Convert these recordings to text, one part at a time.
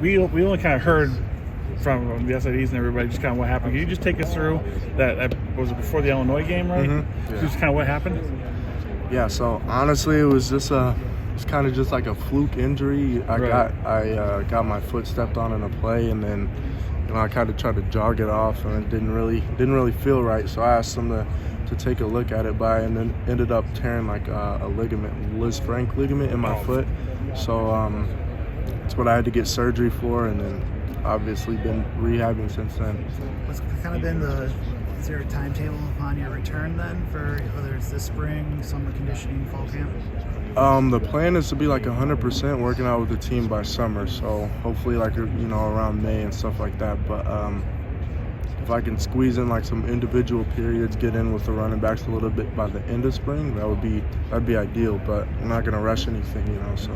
we only kind of heard from the SIDs and everybody just kind of what happened. Can you just take us through that was it before the Illinois game, right? Mm-hmm. Yeah. Just kind of what happened? Yeah, so honestly, it was just it's kind of just like a fluke injury. I got my foot stepped on in a play, and then I kind of tried to jog it off, and it didn't really feel right. So I asked them to take a look at it, and then ended up tearing like a ligament, lisfranc ligament in my foot. So that's what I had to get surgery for, and then obviously been rehabbing since then. What's kind of been is there a timetable upon your return then for whether it's this spring, summer conditioning, fall camp? The plan is to be like 100% working out with the team by summer, so hopefully like around May and stuff like that. But if I can squeeze in like some individual periods, get in with the running backs a little bit by the end of spring, that'd be ideal. But I'm not gonna rush anything, So.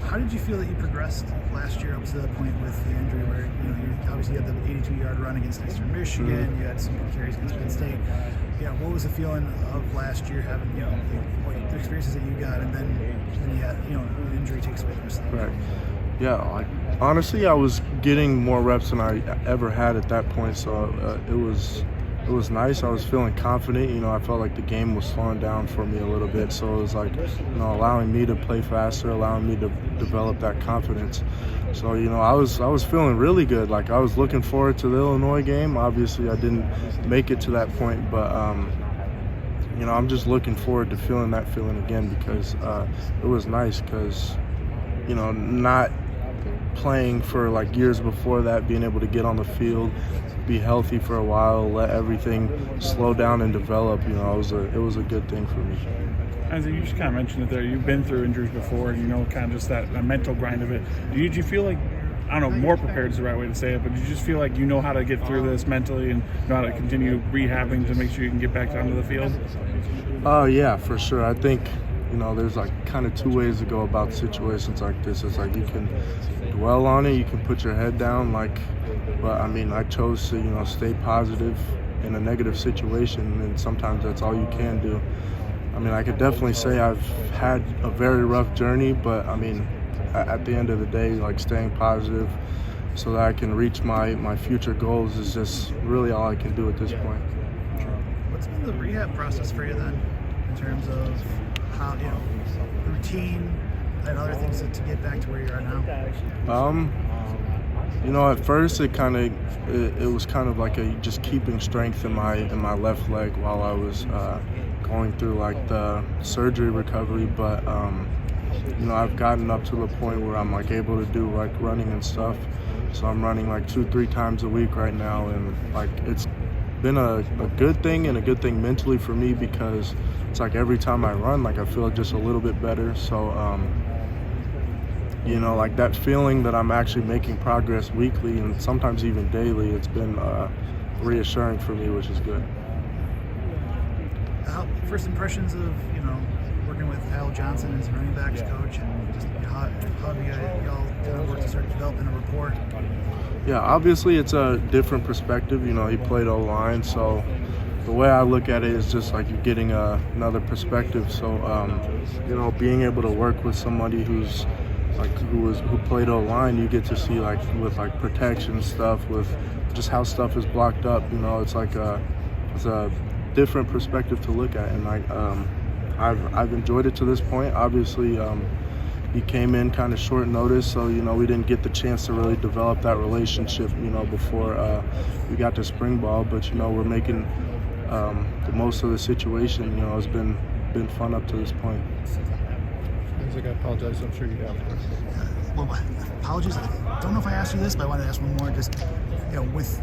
How did you feel that you progressed last year up to the point with the injury where you obviously had the 82-yard run against Eastern Michigan, Mm-hmm. you had some good carries against Penn State. Yeah, what was the feeling of last year having the experiences that you got, and then you had an injury takes away the rest of the Right. Yeah. Honestly, I was getting more reps than I ever had at that point, so it was nice. I was feeling confident. I felt like the game was slowing down for me a little bit, so it was like, allowing me to play faster, allowing me to develop that confidence. So, I was feeling really good. Like, I was looking forward to the Illinois game. Obviously, I didn't make it to that point, but I'm just looking forward to feeling that feeling again, because it was nice. Because not playing for like years before that, being able to get on the field, be healthy for a while, let everything slow down and develop, it was a good thing for me. As you just kind of mentioned it there, you've been through injuries before, kind of just that mental grind of it. Did you feel like, I don't know, more prepared is the right way to say it, but did you just feel like you know how to get through this mentally and know how to continue rehabbing to make sure you can get back down to the field? Yeah, for sure. I think there's like kind of two ways to go about situations like this. It's like you can dwell on it, you can put your head down, but I chose to stay positive in a negative situation, and sometimes that's all you can do. I could definitely say I've had a very rough journey, but at the end of the day, like, staying positive so that I can reach my future goals is just really all I can do at this point. What's been the rehab process for you then, in terms of how, routine and other things to get back to where you are now? At first it was kind of like just keeping strength in my left leg while I was going through like the surgery recovery, but I've gotten up to the point where I'm like able to do like running and stuff. So I'm running like 2-3 times a week right now, and like it's been a good thing, and a good thing mentally for me, because it's like every time I run, like I feel just a little bit better. So like that feeling that I'm actually making progress weekly and sometimes even daily, it's been reassuring for me, which is good. First impressions of working with Al Johnson as running backs coach, and just how do y'all kind of work to start developing a rapport? Yeah, obviously it's a different perspective. He played O-line, so the way I look at it is just like you're getting another perspective. So being able to work with somebody who played O-line, you get to see like with like protection stuff, with just how stuff is blocked up. It's like it's a different perspective to look at, and I've enjoyed it to this point. Obviously, he came in kind of short notice, so we didn't get the chance to really develop that relationship, before we got to spring ball. But we're making the most of the situation. It's been fun up to this point. Isaac, I apologize. I'm sure you have. Well, apologies. I don't know if I asked you this, but I wanted to ask one more. Just with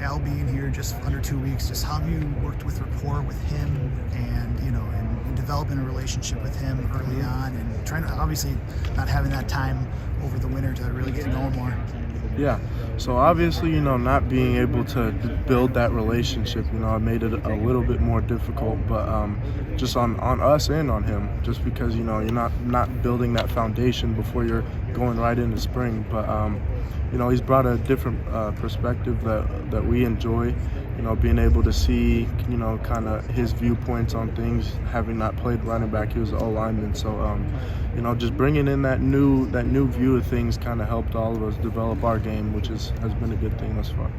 Al being here just under 2 weeks, just how have you worked with rapport with him, and and developing a relationship with him early on, and trying to obviously not having that time over the winter to really get going more? Yeah, so obviously, not being able to build that relationship, it made it a little bit more difficult, but just on us and on him, just because, you're not building that foundation before you're going right into spring. But, he's brought a different perspective that we enjoy. being able to see, kind of his viewpoints on things, having not played running back, he was an O-lineman. So, just bringing in that new view of things kind of helped all of us develop our game, which has been a good thing thus far.